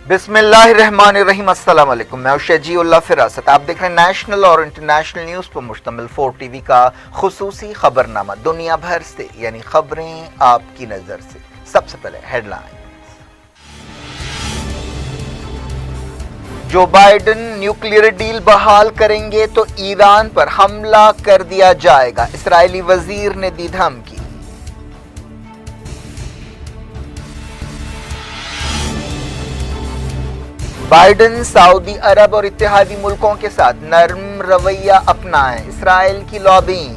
بسم اللہ الرحمن الرحیم، السلام علیکم، میں شجیع اللہ فراست، آپ دیکھ رہے ہیں نیشنل اور انٹرنیشنل نیوز پر مشتمل 4 ٹی وی کا خصوصی خبرنامہ دنیا بھر سے، یعنی خبریں آپ کی نظر سے۔ سب سے پہلے headline. Joe Biden nuclear deal بحال کریں گے تو ایران پر حملہ کر دیا جائے گا، اسرائیلی وزیر نے دی دھمکی۔ بائیڈن سعودی عرب اور اتحادی ملکوں کے ساتھ نرم رویہ اپنائیں، اسرائیل کی لابینگ۔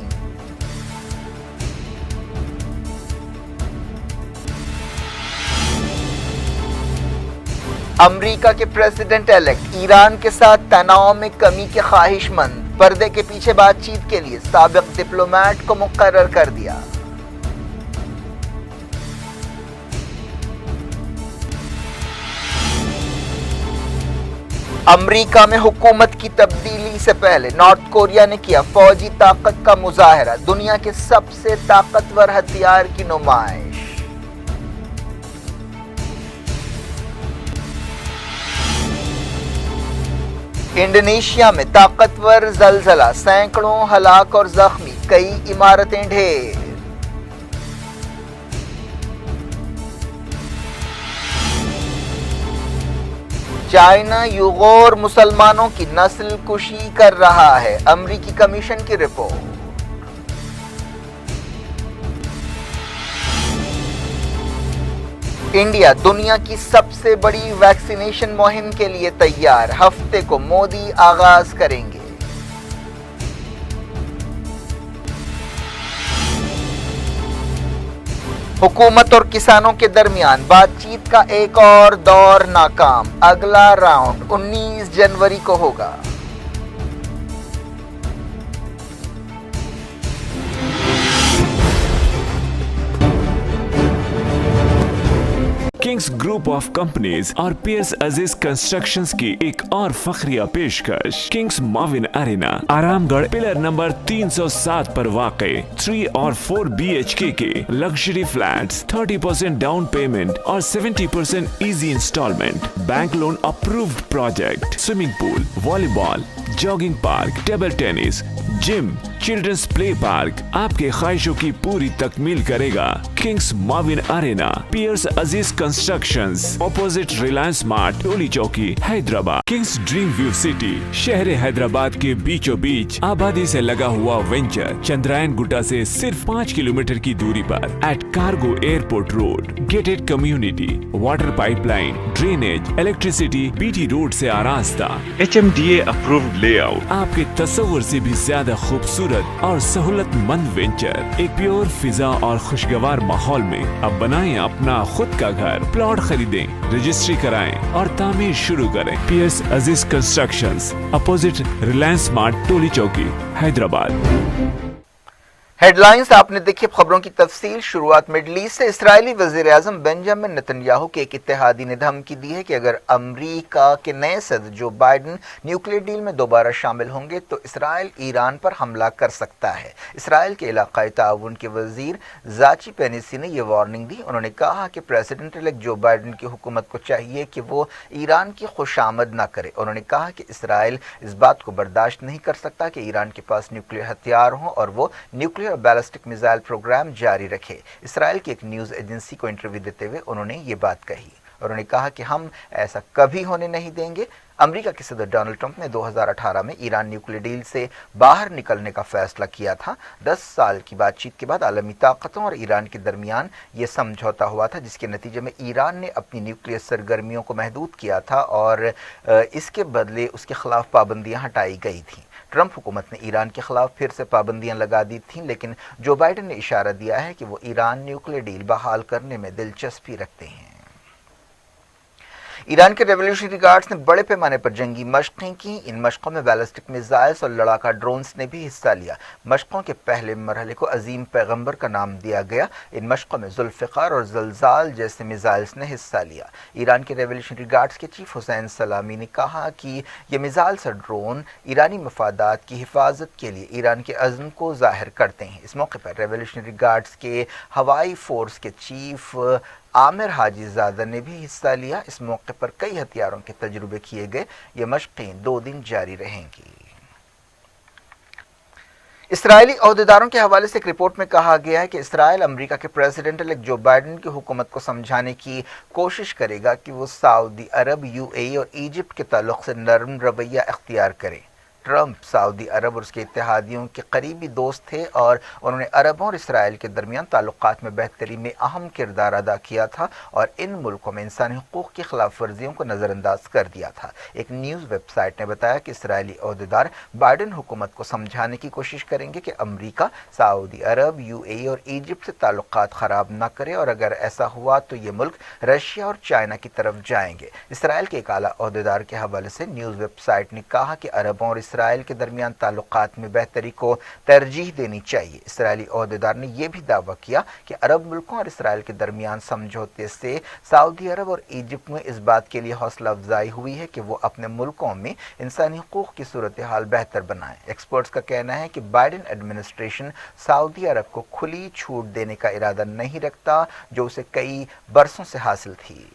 امریکہ کے پریزیڈنٹ الیکٹ ایران کے ساتھ تناؤ میں کمی کے خواہش مند، پردے کے پیچھے بات چیت کے لیے سابق ڈپلومیٹ کو مقرر کر دیا۔ امریکہ میں حکومت کی تبدیلی سے پہلے نارتھ کوریا نے کیا فوجی طاقت کا مظاہرہ، دنیا کے سب سے طاقتور ہتھیار کی نمائش۔ انڈونیشیا میں طاقتور زلزلہ، سینکڑوں ہلاک اور زخمی، کئی عمارتیں ڈھیر۔ چائنا یوغور مسلمانوں کی نسل کشی کر رہا ہے، امریکی کمیشن کی رپورٹ۔ انڈیا دنیا کی سب سے بڑی ویکسینیشن مہم کے لیے تیار، ہفتے کو مودی آغاز کریں گے۔ حکومت اور کسانوں کے درمیان بات چیت کا ایک اور دور ناکام، اگلا راؤنڈ 19 جنوری کو ہوگا۔ کنگز گروپ آف کمپنیز اور پیئرس عزیز کنسٹرکشنز کی ایک اور فخریہ پیشکش، کنگز معاون ارینا، آرام گڑھ پلر نمبر 307 پر واقع 3 اور 4 BHK کے لگژری فلیٹس، 30% ڈاؤن پیمنٹ اور 70% easy instalment, bank loan approved project, swimming pool, volleyball, jogging park, table tennis, gym, children's play park آپ کے خواہشوں کی پوری تکمیل کرے گا۔ Kings Maavin Arena, Pierce Aziz Constructions, opposite Reliance Mart, Toli Chowki, Hyderabad. Kings Dream View City, شہر حیدرآباد کے بیچوں بیچ آبادی سے لگا ہوا وینچر، چندرائن گٹا سے صرف 5 کلومیٹر کی دوری پر، at cargo airport road, gated community, water pipeline, drainage, electricity BT road سے آراستہ، HMDA اپرووڈ لے آؤٹ، آپ کے تصور سے بھی زیادہ خوبصورت اور سہولت مند وینچر، ایک پیور فضا اور خوشگوار ماحول میں۔ اب بنائیں اپنا خود کا گھر، پلاٹ خریدیں، رجسٹری کرائیں اور تعمیر شروع کریں۔ Periods Aziz Constructions, opposite Reliance Mart, Toli Chowki, Hyderabad. Head lines آپ نے دیکھی، خبروں کی تفصیل۔ شروعات مڈل ایسٹ سے، اسرائیلی وزیر اعظم بنجامن نتن یاہو کے ایک اتحادی نے دھمکی دی ہے کہ اگر امریکہ کے نئے صدر جو بائیڈن نیوکلیئر ڈیل میں دوبارہ شامل ہوں گے تو اسرائیل ایران پر حملہ کر سکتا ہے۔ اسرائیل کے علاقائی تعاون کے وزیر زاچی پینیسی نے یہ وارننگ دی۔ انہوں نے کہا کہ پریزیڈنٹ الیکٹ جو بائیڈن کی حکومت کو چاہیے کہ وہ ایران کی خوشامد نہ کرے۔ انہوں نے کہا کہ اسرائیل اس بات کو برداشت نہیں کر سکتا کہ ایران کے پاس نیوکلیئر ہتھیار ہوں اور وہ نیوکلیئر اور بیلسٹک میزائل پروگرام جاری رکھے۔ اسرائیل کی ایک نیوز ایجنسی کو انٹرویو دیتے ہوئے انہوں نے یہ بات کہی۔ انہوں نے کہا کہ ہم ایسا کبھی ہونے نہیں دیں گے۔ امریکہ کے صدر ڈونلڈ ٹرمپ نے 2018 میں ایران نیوکلیئر ڈیل سے باہر نکلنے کا فیصلہ کیا تھا۔ 10 سال کی بات چیت کے بعد عالمی طاقتوں اور ایران کے درمیان یہ سمجھوتا ہوا تھا، جس کے نتیجے میں ایران نے اپنی نیوکلیئر سرگرمیوں کو محدود کیا تھا اور اس کے بدلے اس کے خلاف پابندیاں ہٹائی گئی تھیں۔ ٹرمپ حکومت نے ایران کے خلاف پھر سے پابندیاں لگا دی تھیں، لیکن جو بائیڈن نے اشارہ دیا ہے کہ وہ ایران نیوکلیئر ڈیل بحال کرنے میں دلچسپی رکھتے ہیں۔ ایران کے ریولیوشنری گارڈز نے بڑے پیمانے پر جنگی مشقیں کی۔ ان مشقوں میں بیلسٹک میزائلز اور لڑاکا ڈرونز نے بھی حصہ لیا۔ مشقوں کے پہلے مرحلے کو عظیم پیغمبر کا نام دیا گیا۔ ان مشقوں میں ذوالفقار اور زلزال جیسے میزائلز نے حصہ لیا۔ ایران کے ریولیوشنری گارڈز کے چیف حسین سلامی نے کہا کہ یہ میزائلز اور ڈرون ایرانی مفادات کی حفاظت کے لیے ایران کے عزم کو ظاہر کرتے ہیں۔ اس موقع پر ریولیوشنری گارڈز کے ہوائی فورس کے چیف आमिर हाजीजादा ने भी हिस्सा लिया। इस मौके पर कई हथियारों के तजुर्बे किए गए। ये मशक़ें 2 दिन जारी रहेंगी। इसराइली अहदेदारों के हवाले से एक रिपोर्ट में कहा गया है कि इसराइल अमेरिका के प्रेसिडेंट इलेक्ट जो बाइडेन की हुकूमत को समझाने की कोशिश करेगा कि वो सऊदी अरब, यूएई और इजिप्ट के ताल्लुक से नरम रवैया इख्तियार करे। ट्रंप सऊदी अरब और उसके इत्तेहादियों के करीबी दोस्त थे और उन्होंने अरबों और इसराइल के दरमियान ताल्लुकात में बेहतरी में अहम किरदार अदा किया था और इन मुल्कों में इंसानी हुकूक की खिलाफ वर्जियों को नज़रअंदाज कर दिया था। एक न्यूज़ वेबसाइट ने बताया कि इसराइली अहदेदार बाइडेन हुकूमत को समझाने की कोशिश करेंगे कि अमरीका सऊदी अरब, यूएई और इजिप्ट से ताल्लुकात ख़राब न करे और अगर ऐसा हुआ तो ये मुल्क रशिया और चाइना की तरफ जाएंगे। इसराइल के एक आला अहदेदार के हवाले से न्यूज़ वेबसाइट ने कहा कि अरबों और इसराइल के दरमियान ताल्लुकात में बेहतरी को तरजीह देनी चाहिए। इसराइली अहदेदार ने यह भी दावा किया कि अरब मुल्कों और इसराइल के दरमियान समझौते से सऊदी अरब और इजिप्ट में इस बात के लिए हौसला अफजाई हुई है कि वो अपने मुल्कों में इंसानी हुकूक की सूरत हाल बेहतर बनाएं। एक्सपर्ट्स का कहना है कि बाइडेन एडमिनिस्ट्रेशन सऊदी अरब को खुली छूट देने का इरादा नहीं रखता, जो उसे कई बरसों से हासिल थी।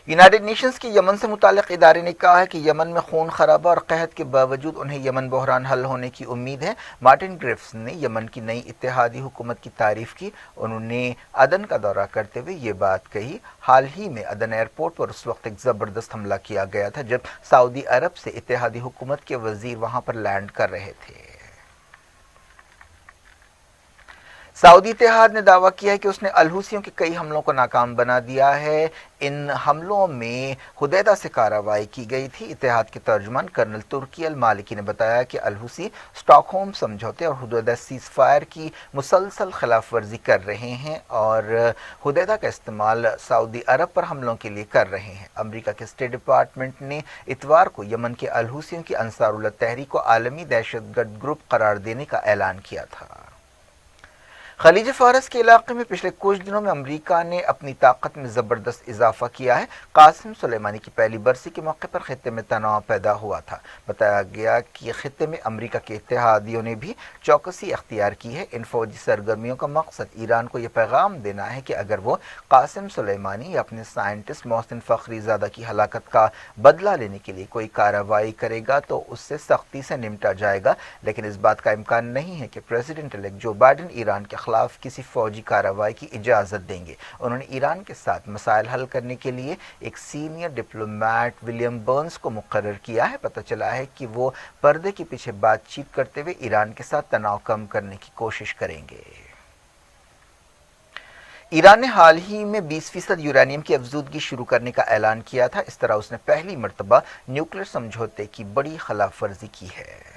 यूनाइटेड नेशंस के यमन से मुताल्लिक़ इदारे ने कहा है कि यमन में खून खराबा और कहत के बावजूद उन्हें यमन बहरान हल होने की उम्मीद है। मार्टिन ग्रिफ्स ने यमन की नई इत्तेहादी हुकूमत की तारीफ की। उन्होंने अदन का दौरा करते हुए ये बात कही। हाल ही में अदन एयरपोर्ट पर उस वक्त एक ज़बरदस्त हमला किया गया था जब सऊदी अरब से इत्तेहादी हुकूमत के वज़ीर वहाँ पर लैंड कर रहे थे। सऊदी इत्तेहाद ने दावा किया है कि उसने अल-हुसियों के कई हमलों को नाकाम बना दिया है। इन हमलों में हुदैदा से कार्रवाई की गई थी। इत्तेहाद के तर्जुमान कर्नल तुर्की अल मालिकी ने बताया कि अल-हुसी स्टॉकहोम समझौते और हुदैदा सीज़ फायर की मुसलसल खिलाफ वर्जी कर रहे हैं और हुदैदा का इस्तेमाल सऊदी अरब पर हमलों के लिए कर रहे हैं। अमरीका के स्टेट डिपार्टमेंट ने इतवार को यमन के अल-हुसियों की अंसारुल्लाह तहरीक को आलमी दहशतगर्द ग्रुप करार देने का ऐलान किया था। खलीज फारस के इलाके में पिछले कुछ दिनों में अमरीका ने अपनी ताकत में ज़बरदस्त इजाफा किया है। कासिम सुलेमानी की पहली बरसी के मौके पर खित्ते में तनाव पैदा हुआ था। बताया गया कि खित्ते में अमरीका के इत्तेहादियों ने भी चौकसी अख्तियार की है। इन फौजी सरगर्मियों का मकसद ईरान को यह पैगाम देना है कि अगर वो कासिम सुलेमानी या अपने साइंटिस्ट मोहसिन फ़खरीज़ादा की हलाकत का बदला लेने के लिए कोई कार्रवाई करेगा तो उससे सख्ती से निपटा जाएगा। लेकिन इस बात का इम्कान नहीं है कि president elect Joe Biden Iran के खिलाफ किसी फौजी कार्रवाई की इजाज़त देंगे। उन्होंने ईरान के साथ मसाइल हल करने के लिए एक सीनियर डिप्लोमेट विलियम बर्न्स को मुकर्रर किया है। पता चला है कि वो पर्दे के पीछे बातचीत करते हुए ईरान के साथ तनाव कम करने की कोशिश करेंगे। ईरान ने हाल ही में 20% यूरेनियम की अफजूदगी शुरू करने का ऐलान किया था। इस तरह उसने पहली मर्तबा न्यूक्लियर समझौते की बड़ी खिलाफ वर्जी की है।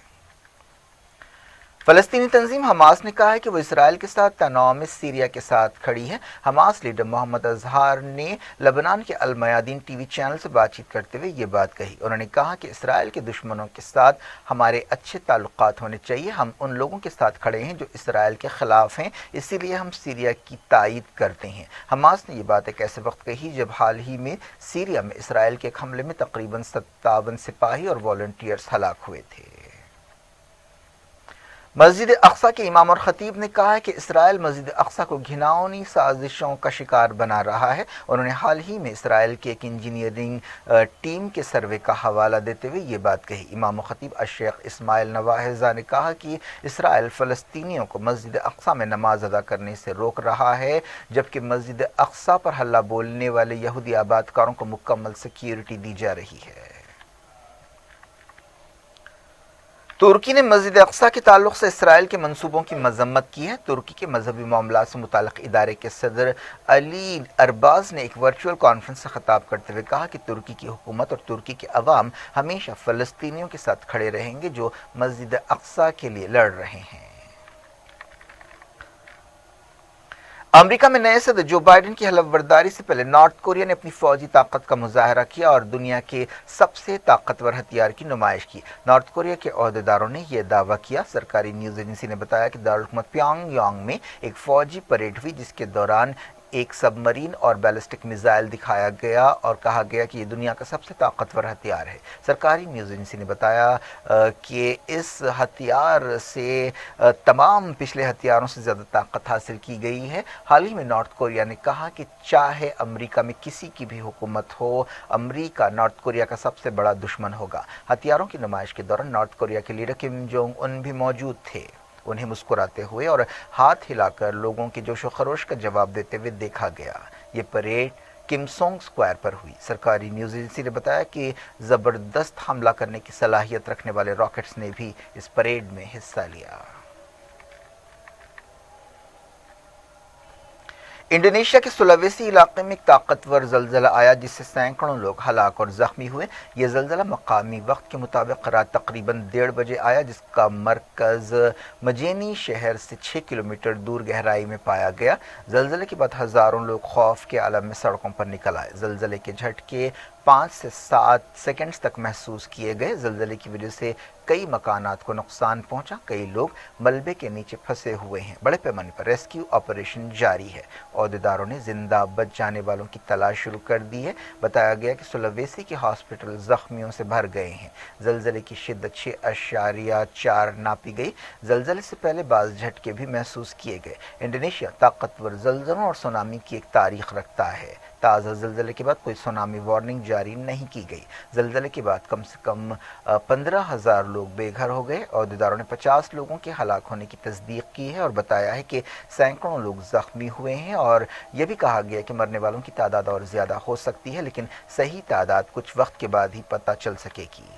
फ़लस्तीनी तंजीम हमास ने कहा है कि वो इसराइल के साथ तनाव में सीरिया के साथ खड़ी है। हमास लीडर मोहम्मद अजहार ने लबनान के अल मयादीन टीवी चैनल से बातचीत करते हुए ये बात कही। उन्होंने कहा कि इसराइल के दुश्मनों के साथ हमारे अच्छे ताल्लुकात होने चाहिए। हम उन लोगों के साथ खड़े हैं जो इसराइल के खिलाफ हैं, इसीलिए हम सीरिया की तायीद करते हैं। हमास ने ये बात एक ऐसे वक्त कही जब हाल ही में सीरिया में इसराइल के एक हमले में तकरीबन 57 सिपाही और वॉलंटियर्स हलाक हुए थे। मस्जिद अक्सा के इमाम और खतीब ने कहा है कि इसराइल मस्जिद अक्सा को घिनौनी साजिशों का शिकार बना रहा है। उन्होंने हाल ही में इसराइल के एक इंजीनियरिंग टीम के सर्वे का हवाला देते हुए ये बात कही। इमाम और खतीब शेख इस्माइल नवाहिजा ने कहा कि इसराइल फ़लस्तीनियों को मस्जिद अक्सा में नमाज अदा करने से रोक रहा है, जबकि मस्जिद अक्सा पर हल्ला बोलने वाले यहूदी आबादकारों को मुकम्मल सिक्योरिटी दी जा रही है। तुर्की ने मस्जिद अक्सा के ताल्लुक से इसराइल के मंसूबों की मजम्मत की है। तुर्की के मजहबी मामलात से मुताल्लिक़ इदारे के सदर अली अरबाज ने एक वर्चुअल कॉन्फ्रेंस से खिताब करते हुए कहा कि तुर्की की हुकूमत और तुर्की के अवाम हमेशा फ़लस्तीनियों के साथ खड़े रहेंगे जो मस्जिद अक्सा के लिए लड़ रहे हैं। अमेरिका में नए सदर जो बाइडेन की हलफबर्दारी से पहले नॉर्थ कोरिया ने अपनी फौजी ताकत का मुजाहरा किया और दुनिया के सबसे ताकतवर हथियार की नुमाइश की। नॉर्थ कोरिया के अहदेदारों ने यह दावा किया। सरकारी न्यूज़ एजेंसी ने बताया कि दारुल हुकूमत प्योंगयांग में एक फौजी परेड हुई जिसके दौरान ایک سب مرین اور بیلسٹک میزائل دکھایا گیا اور کہا گیا کہ یہ دنیا کا سب سے طاقتور ہتھیار ہے۔ سرکاری نیوز ایجنسی نے بتایا کہ اس ہتھیار سے تمام پچھلے ہتھیاروں سے زیادہ طاقت حاصل کی گئی ہے۔ حال ہی میں نارتھ کوریا نے کہا کہ چاہے امریکہ میں کسی کی بھی حکومت ہو، امریکہ نارتھ کوریا کا سب سے بڑا دشمن ہوگا۔ ہتھیاروں کی نمائش کے دوران نارتھ کوریا کے لیڈر کم جونگ ان بھی موجود تھے۔ انہیں مسکراتے ہوئے اور ہاتھ ہلا کر لوگوں کی جوش و خروش کا جواب دیتے ہوئے دیکھا گیا۔ یہ پریڈ کم سونگ اسکوائر پر ہوئی۔ سرکاری نیوز ایجنسی نے بتایا کہ زبردست حملہ کرنے کی صلاحیت رکھنے والے راکٹس نے بھی اس پریڈ میں حصہ لیا۔ انڈونیشیا کے سلاویسی علاقے میں ایک طاقتور زلزلہ آیا جس سے سینکڑوں لوگ ہلاک اور زخمی ہوئے۔ یہ زلزلہ مقامی وقت کے مطابق رات تقریباً 1:30 بجے آیا، جس کا مرکز مجینی شہر سے 6 کلومیٹر دور گہرائی میں پایا گیا۔ زلزلے کے بعد ہزاروں لوگ خوف کے عالم میں سڑکوں پر نکل آئے۔ زلزلے کے جھٹکے 5 سے 7 سیکنڈز تک محسوس کیے گئے۔ زلزلے کی وجہ سے کئی مکانات کو نقصان پہنچا، کئی لوگ ملبے کے نیچے پھنسے ہوئے ہیں۔ بڑے پیمانے پر ریسکیو آپریشن جاری ہے۔ عہدیداروں نے زندہ بچ جانے والوں کی تلاش شروع کر دی ہے۔ بتایا گیا کہ سلاویسی کے ہاسپٹل زخمیوں سے بھر گئے ہیں۔ زلزلے کی شدت 6.4 ناپی گئی۔ زلزلے سے پہلے بعض جھٹکے بھی محسوس کیے گئے۔ انڈونیشیا طاقتور زلزلوں اور سونامی کی ایک تاریخ رکھتا ہے۔ تازہ زلزلے کے بعد کوئی سونامی وارننگ جاری نہیں کی گئی۔ زلزلے کے بعد کم سے کم 15,000 لوگ بے گھر ہو گئے۔ عہدیداروں نے 50 لوگوں کے ہلاک ہونے کی تصدیق کی ہے اور بتایا ہے کہ سینکڑوں لوگ زخمی ہوئے ہیں، اور یہ بھی کہا گیا کہ مرنے والوں کی تعداد اور زیادہ ہو سکتی ہے، لیکن صحیح تعداد کچھ وقت کے بعد ہی پتہ چل سکے گی۔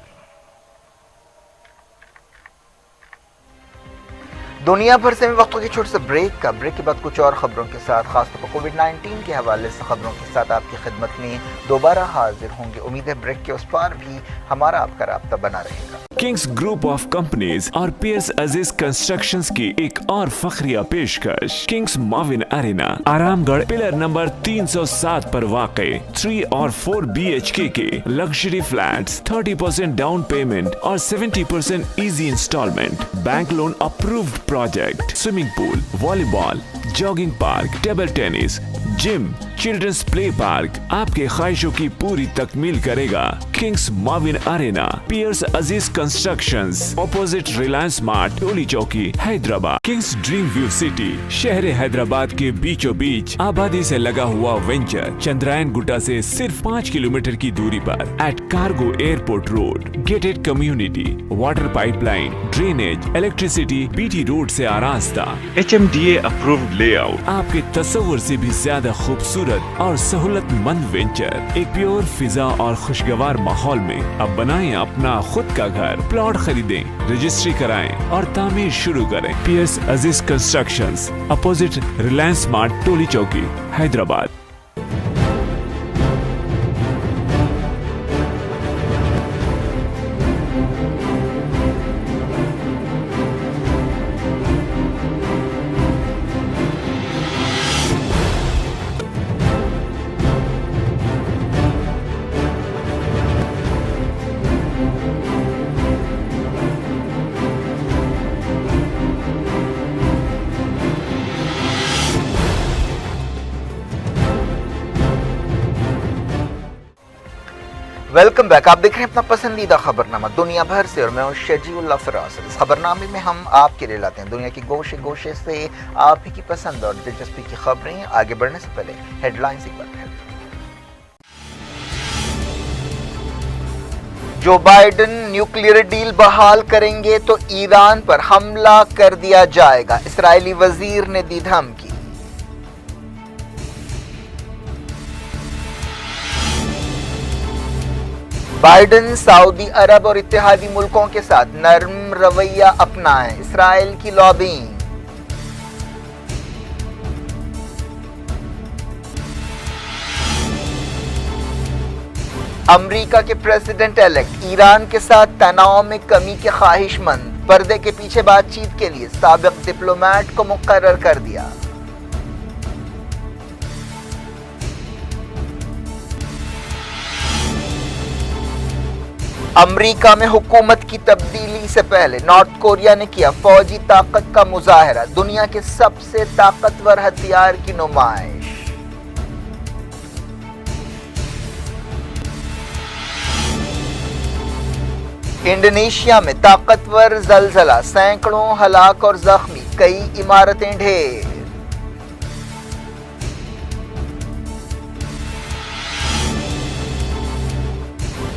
دنیا بھر سے وقت کی چھوٹے سے بریک کے بعد کچھ اور خبروں کے ساتھ، خاص طور پر کووڈ-19 کے حوالے سے خبروں کے ساتھ آپ کی خدمت میں دوبارہ حاضر ہوں گے۔ امید ہے بریک کے اس پار بھی ہمارا آپ کا رابطہ بنا رہے گا۔ کنگز گروپ آف کمپنیز اور پیئرس عزیز کنسٹرکشنز کی ایک اور فخریہ پیشکش، کنگز ماون ارینا، آرام گڑھ پلر نمبر 307 پر واقع 3 اور 4 BHK کے لگژری فلیٹس، 30% ڈاؤن پیمنٹ اور 70% easy instalment, bank loan approved project, swimming pool, volleyball, jogging park, table tennis, gym, children's play park آپ کے خواہشوں کی پوری تکمیل کرے گا۔ Kings Maavin Arena, Pierce Aziz Constructions, opposite Reliance Mart, Toli Chowki, Hyderabad. Kings Dream View City, شہر حیدرآباد کے بیچوں بیچ آبادی سے لگا ہوا وینچر، چندرائن گٹا سے صرف 5 کلومیٹر کی دوری پر، at cargo airport road, gated community, water pipeline, drainage, electricity, BT road سے آراستہ، HMDA اپرووڈ لے آؤٹ، آپ کے تصور سے بھی زیادہ خوبصورت اور سہولت مند وینچر، ایک پیور فضا اور خوشگوار ماحول میں۔ اب بنائیں اپنا خود کا گھر، پلاٹ خریدیں، رجسٹری کرائیں اور تعمیر شروع کریں۔ Periods Aziz Constructions, opposite Reliance Mart, Toli Chowki, Hyderabad. Welcome back, آپ دیکھ رہے ہیں اپنا پسندیدہ خبرنامہ دنیا بھر سے، اور میں ہوں شجیع اللہ فراز۔ اس خبرنامے میں ہم آپ کے لیے لاتے ہیں دنیا کے گوشے گوشے سے آپ ہی کی پسند اور دلچسپی کی خبریں۔ آگے بڑھنے سے پہلے ہیڈ لائنز ایک بار پھر۔ جو بائیڈن نیوکلیئر ڈیل بحال کریں گے تو ایران پر حملہ کر دیا جائے گا، اسرائیلی وزیر نے دی دھمکی۔ بائیڈن سعودی عرب اور اتحادی ملکوں کے ساتھ نرم رویہ اپنائیں، اسرائیل کی لابینگ۔ امریکہ کے پریزیڈنٹ الیکٹ ایران کے ساتھ تناؤ میں کمی کے خواہش مند، پردے کے پیچھے بات چیت کے لیے سابق ڈپلومیٹ کو مقرر کر دیا۔ امریکہ میں حکومت کی تبدیلی سے پہلے نارتھ کوریا نے کیا فوجی طاقت کا مظاہرہ، دنیا کے سب سے طاقتور ہتھیار کی نمائش۔ इंडोनेशिया में ताकतवर जलजला, सैकड़ों हलाक और जख्मी, कई इमारतें ढेर।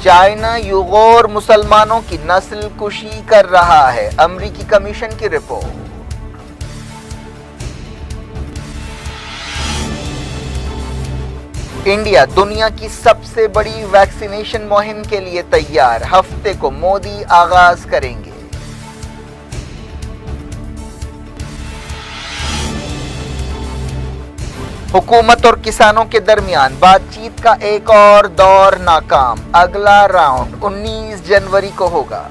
चाइना युगोर मुसलमानों की नस्ल कुशी कर रहा है, अमरीकी कमीशन की रिपोर्ट। इंडिया दुनिया की सबसे बड़ी वैक्सीनेशन मुहिम के लिए तैयार, हफ्ते को मोदी आगाज करेंगे। हुकूमत और किसानों के दरमियान बातचीत का एक और दौर नाकाम, अगला राउंड 19 जनवरी को होगा।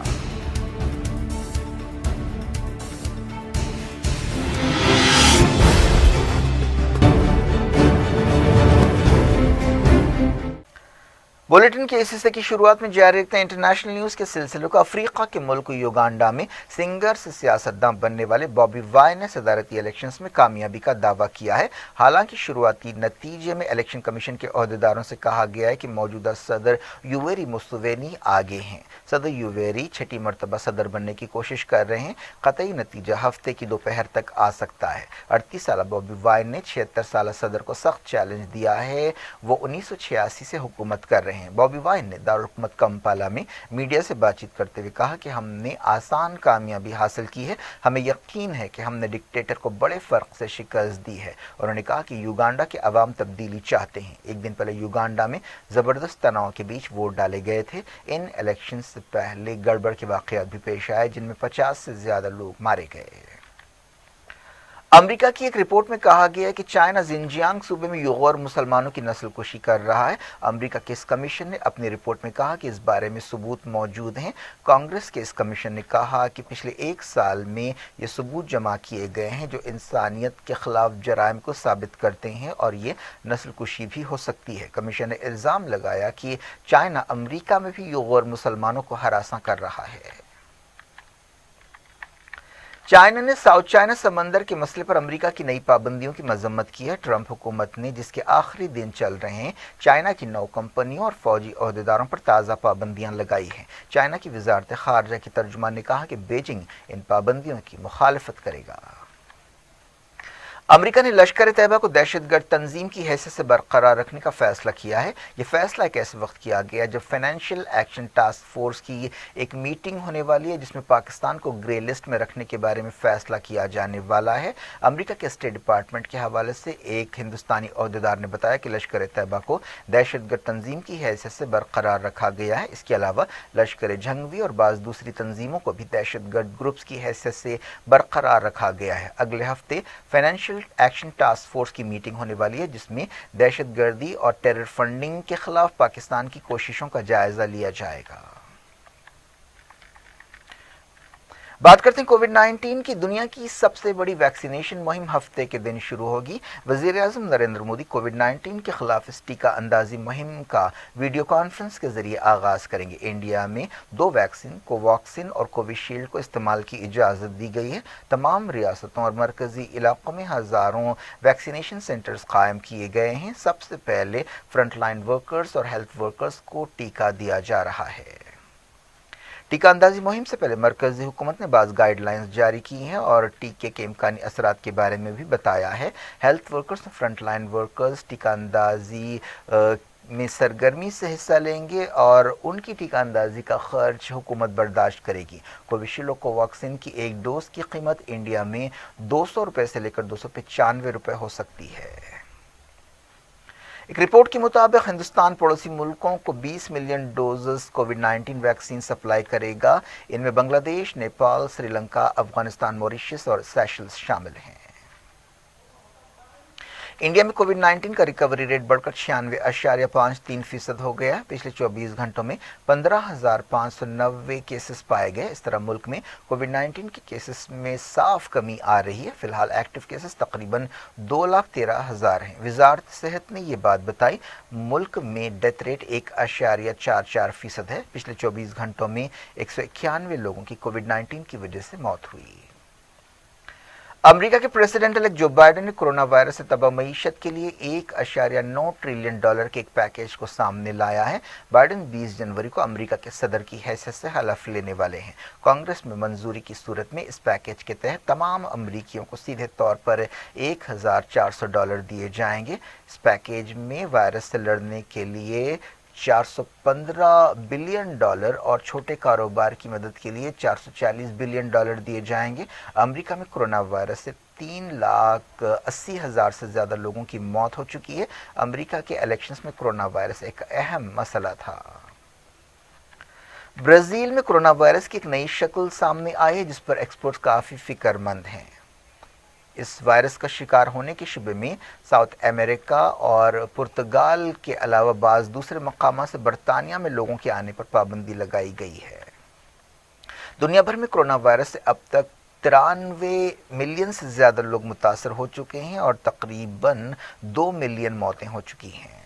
बुलेटिन के इस हिस्से की शुरुआत में जारी रखते हैं इंटरनेशनल न्यूज के सिलसिले को। अफ्रीका के मुल्क युगांडा में सिंगर से सियासतदान बनने वाले बॉबी वाइन ने सदारती इलेक्शंस में कामयाबी का दावा किया है। हालांकि शुरुआती नतीजे में इलेक्शन कमीशन के अहदेदारों से कहा गया है कि मौजूदा सदर यूवेरी मुस्तवेनी आगे हैं। सदर यूवेरी छठी मरतबा सदर बनने की कोशिश कर रहे हैं। कतई नतीजा हफ्ते की दोपहर तक आ सकता है। 38 साल बॉबी वाइन ने 76 साल सदर को सख्त चैलेंज दिया है। वो 1986 से हुकूमत कर रहे हैं। बॉबी वाइन ने दारुल हुकूमत कंपाला में मीडिया से बातचीत करते हुए कहा कि हमने आसान कामयाबी हासिल की है, हमें यकीन है कि हमने डिक्टेटर को बड़े फर्क से शिकस्त दी है। उन्होंने कहा कि युगांडा के अवाम तब्दीली चाहते हैं। एक दिन पहले युगांडा में जबरदस्त तनाव के बीच वोट डाले गए थे। इन इलेक्शन से पहले गड़बड़ के वाकयात भी पेश आए जिनमें 50 से ज्यादा लोग मारे गए। अमेरिका की एक रिपोर्ट में कहा गया है कि चाइना जिनजियांग सूबे में युगोर मुसलमानों की नस्ल कुशी कर रहा है। अमेरिका के इस कमीशन ने अपनी रिपोर्ट में कहा कि इस बारे में सबूत मौजूद हैं। कांग्रेस के इस कमीशन ने कहा कि पिछले एक साल में ये सबूत जमा किए गए हैं जो इंसानियत के खिलाफ जराइम को साबित करते हैं और ये नस्ल कुशी भी हो सकती है। कमीशन ने इल्ज़ाम लगाया कि चाइना अमेरिका में भी युगोर मुसलमानों को हरासा कर रहा है। चाइना ने साउथ चाइना समंदर के मसले पर अमेरिका की नई पाबंदियों की मजम्मत की है। ट्रंप हुकूमत ने जिसके आखिरी दिन चल रहे हैं चाइना की 9 कंपनियों और फौजी अहदेदारों पर ताज़ा पाबंदियां लगाई हैं। चाइना की वजारत खारजा के तर्जुमान ने कहा कि बीजिंग इन पाबंदियों की मुखालफत करेगा। अमेरिका ने लश्कर तैयबा को दहशतगर्द तंजीम की हैसियत से बरकरार रखने का फैसला किया है। यह फैसला एक ऐसे वक्त किया गया जब फाइनेंशियल एक्शन टास्क फोर्स की एक मीटिंग होने वाली है जिसमें पाकिस्तान को ग्रे लिस्ट में रखने के बारे में फैसला किया जाने वाला है। अमेरिका के स्टेट डिपार्टमेंट के हवाले से एक हिंदुस्तानी अहदेदार ने बताया कि लश्कर तैयबा को दहशतगर्द तंजीम की हैसियत से बरकरार रखा गया है। इसके अलावा लश्कर जंगवी और बाज़ दूसरी तंजीमों को भी दहशतगर्द ग्रुप्स की हैसियत से बरकरार रखा गया है। अगले हफ्ते फाइनेंशियल एक्शन टास्क फोर्स की मीटिंग होने वाली है जिसमें दहशतगर्दी और टेरर फंडिंग के खिलाफ पाकिस्तान की कोशिशों का जायजा लिया जाएगा। बात करते हैं कोविड-19 की। दुनिया की सबसे बड़ी वैक्सीनेशन मुहिम हफ्ते के दिन शुरू होगी। वज़ीर-ए-आज़म नरेंद्र मोदी कोविड-19 के खिलाफ इस टीका अंदाजी मुहिम का वीडियो कॉन्फ्रेंस के जरिए आगाज करेंगे। इंडिया में 2 वैक्सीन कोवैक्सीन और कोविशील्ड को इस्तेमाल की इजाज़त दी गई है। तमाम रियासतों और मरकजी इलाकों में हज़ारों वैक्सीनेशन सेंटर्स कायम किए गए हैं। सबसे पहले फ्रंटलाइन वर्कर्स और हेल्थ वर्कर्स को टीका दिया जा रहा है। टीका अंदाजी मुहिम से पहले मरकजी हुकूमत ने बाज़ गाइडलाइंस जारी की हैं और टीके के इम्कानी असरात के बारे में भी बताया है। हेल्थ वर्कर्स और फ्रंटलाइन वर्कर्स टीका अंदाजी में सरगर्मी से हिस्सा लेंगे और उनकी टीका अंदाजी का खर्च हुकूमत बर्दाश्त करेगी। कोविशील्ड और कोवैक्सीन की एक डोज की कीमत इंडिया में 200 रुपये से लेकर 295 रुपये हो सकती है। एक रिपोर्ट के मुताबिक हिंदुस्तान पड़ोसी मुल्कों को 20 मिलियन डोजेस कोविड-19 वैक्सीन सप्लाई करेगा। इनमें बांग्लादेश, नेपाल, श्रीलंका, अफगानिस्तान, मॉरिशस और सेशल्स शामिल हैं। इंडिया में कोविड-19 का रिकवरी रेट बढ़कर 96.53% हो गया है। पिछले 24 घंटों में 15,590 केसेस पाए गए। इस तरह मुल्क में कोविड-19 के केसेस में साफ कमी आ रही है। फिलहाल एक्टिव केसेस तकरीबन 2,13,000 हैं। वजारत सेहत ने ये बात बताई। मुल्क में डेथ रेट 1.44% है। पिछले 24 घंटों में 191 लोगों की कोविड-19 की वजह से मौत हुई। अमेरिका के प्रेसिडेंट इलेक्ट जो बाइडेन ने कोरोना वायरस से तबाह मईशत के लिए $1.9 ट्रिलियन के एक पैकेज को सामने लाया है। बाइडेन 20 जनवरी को अमेरिका के सदर की हैसियत से हलफ लेने वाले हैं। कांग्रेस में मंजूरी की सूरत में इस पैकेज के तहत तमाम अमेरिकियों को सीधे तौर पर $1,400 दिए जाएंगे। इस पैकेज में वायरस से लड़ने के लिए $415 बिलियन और छोटे कारोबार की मदद के लिए $440 बिलियन दिए जाएंगे। अमेरिका में कोरोना वायरस से 3,80,000 से ज़्यादा लोगों की मौत हो चुकी है। अमेरिका के इलेक्शंस में कोरोना वायरस एक अहम मसला था। ब्राज़ील में कोरोना वायरस की एक नई शक्ल सामने आई है जिस पर एक्सपर्ट्स काफ़ी फिक्रमंद हैं। इस वायरस का शिकार होने के शुबे में साउथ अमेरिका और पुर्तगाल के अलावा बाज़ दूसरे मकामात से बरतानिया में लोगों के आने पर पाबंदी लगाई गई है। दुनिया भर में कोरोना वायरस से अब तक 93 मिलियन से ज़्यादा लोग मुतासर हो चुके हैं और तकरीबन 2 मिलियन मौतें हो चुकी हैं।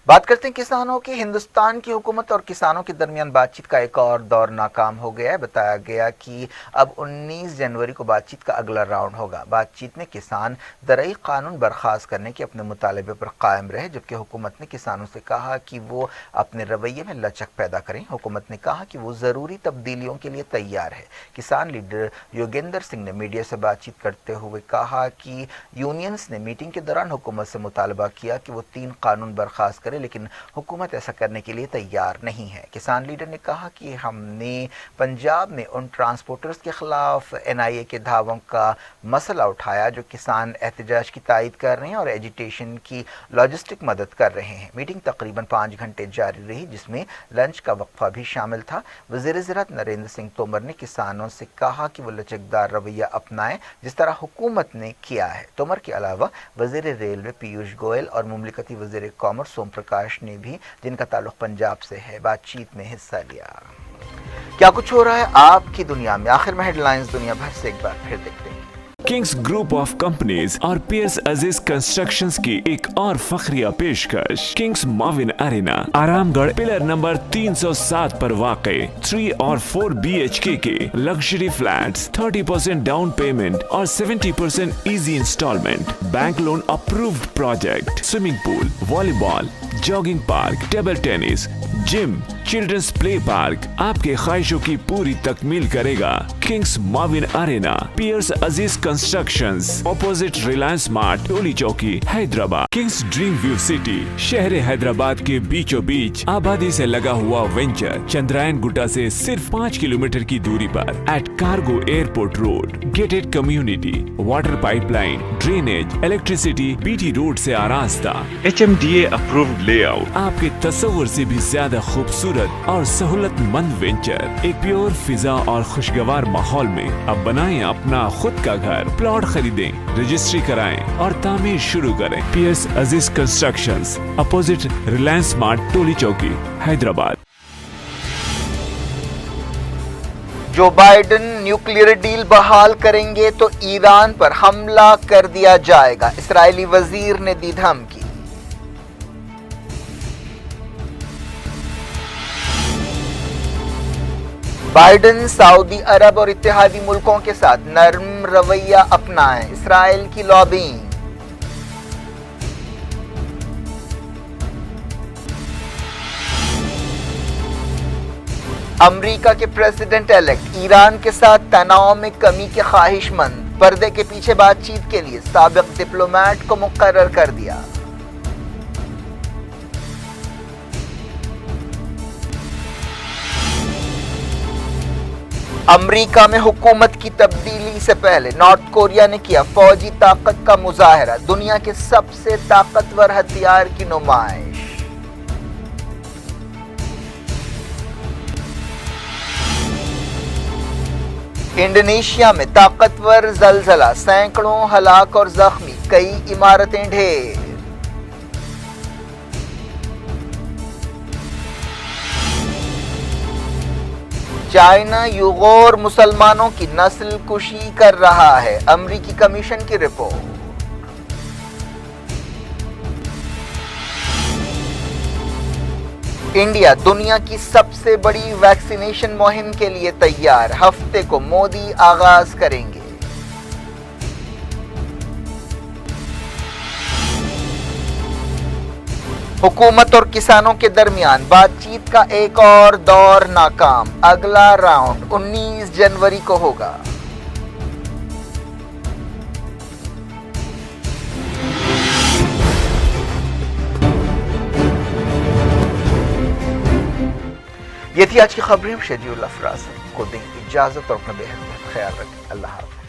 बात करते हैं किसानों की। हिंदुस्तान की हुकूमत और किसानों के दरमियान बातचीत का एक और दौर नाकाम हो गया है। बताया गया कि अब 19 जनवरी को बातचीत का अगला राउंड होगा। बातचीत में किसान दरई कानून बर्खास्त करने के अपने मुतालबे पर कायम रहे, जबकि हुकूमत ने किसानों से कहा कि वो अपने रवैये में लचक पैदा करें। हुकूमत ने कहा कि वो ज़रूरी तब्दीलियों के लिए तैयार है। किसान लीडर योगेंद्र सिंह ने मीडिया से बातचीत करते हुए कहा कि यूनियंस ने मीटिंग के दौरान हुकूमत से मुतालबा किया कि वो 3 कानून बर्खास्त करे, लेकिन हुकूमत ऐसा करने के लिए तैयार नहीं है। किसान लीडर ने कहा कि हमने पंजाब में उन ट्रांसपोर्टर्स के खिलाफ NIA के धावों का मसला उठाया जो किसान एहतजाज की तायद कर रहे हैं और एजिटेशन की लॉजिस्टिक मदद कर रहे हैं। मीटिंग तकरीबन 5 घंटे जारी रही, जिसमें लंच का वक्फा भी शामिल था। वज़ीर ज़राअत नरेंद्र सिंह तोमर ने किसानों से कहा कि वो लचकदार रवैया अपनाएं जिस तरह हुकूमत ने किया है। तोमर के अलावा वज़ीर रेलवे पीयूष गोयल और मुमलिकती वज़ीर कॉमर्स सोम प्रकाश ने भी, जिनका ताल्लुक पंजाब से है, बातचीत में हिस्सा लिया। क्या कुछ हो रहा है आपकी दुनिया में? आखिर में हेडलाइंस दुनिया भर से एक बार फिर देखते हैं। किंग्स ग्रुप ऑफ कंपनीज और पियर्स अजीज कंस्ट्रक्शंस की एक और फखरिया पेशकश। Kings Mauvin arena Aramghar pillar number 307 पर वाक़े 3 और 4 BHK के लग्जरी फ्लैट्स, 30% डाउन पेमेंट और 70% easy instalment, bank loan approved project, swimming pool, volleyball, jogging park, table tennis, gym, children's play park आपके ख्वाहिशों की पूरी तकमील करेगा। Kings Mauvin Arena, Pierce Aziz Constructions, opposite Reliance Mart, Toli Chowki, Hyderabad. Kings Dream View City, शहर हैदराबाद के बीचों बीच आबादी से लगा हुआ वेंचर, चंद्रायन गुट्टा से सिर्फ 5 किलोमीटर की दूरी पर at cargo airport road. Gated community, water pipeline, drainage, electricity, BT road से आरास्ता, HMDA अप्रूव्ड लेआउट, आपके तस्वुर से भी ज्यादा खूबसूरत और सहूलतमंद वेंचर, एक प्योर फिजा और खुशगवार माहौल में। अब बनाएं अपना खुद का घर, प्लॉट खरीदें, रजिस्ट्री कराएं और तामीर शुरू करें। Piers Aziz constructions, opposite Reliance Mart, Toli Chowki, Hyderabad. Joe Biden nuclear deal बहाल करेंगे तो ईरान पर हमला कर दिया जाएगा, इस्राएली वजीर ने दी धमकी। बाइडेन सऊदी अरब और इत्तेहादी मुल्कों के साथ नरम रवैया अपनाएं, इस्राएल की लॉबिंग। अमेरिका के प्रेसिडेंट इलेक्ट ईरान के साथ तनाव में कमी के ख्वाहिशमंद, पर्दे के पीछे बातचीत के लिए साबिक डिप्लोमेट को मुकर्रर कर दिया। अमेरिका में हुकूमत की तब्दीली से पहले नॉर्थ कोरिया ने किया फौजी ताकत का मुजाहरा, दुनिया के सबसे ताकतवर हथियार की नुमाइश। इंडोनेशिया में ताकतवर जलजला, सैकड़ों हलाक और जख्मी, कई इमारतें ढेर। चाइना युगोर मुसलमानों की नस्ल कुशी कर रहा है, अमरीकी कमीशन की रिपोर्ट। इंडिया दुनिया की सबसे बड़ी वैक्सीनेशन मुहिम के लिए तैयार, हफ्ते को मोदी आगाज करेंगे। हुकूमत और किसानों के दरमियान बातचीत का एक और दौर नाकाम, अगला राउंड 19 जनवरी को होगा। ये थी आज की खबरें। शेड्यूल अफराज को दें इजाजत और अपना बेहद ख्याल रखें। अल्लाह हाफ़िज़।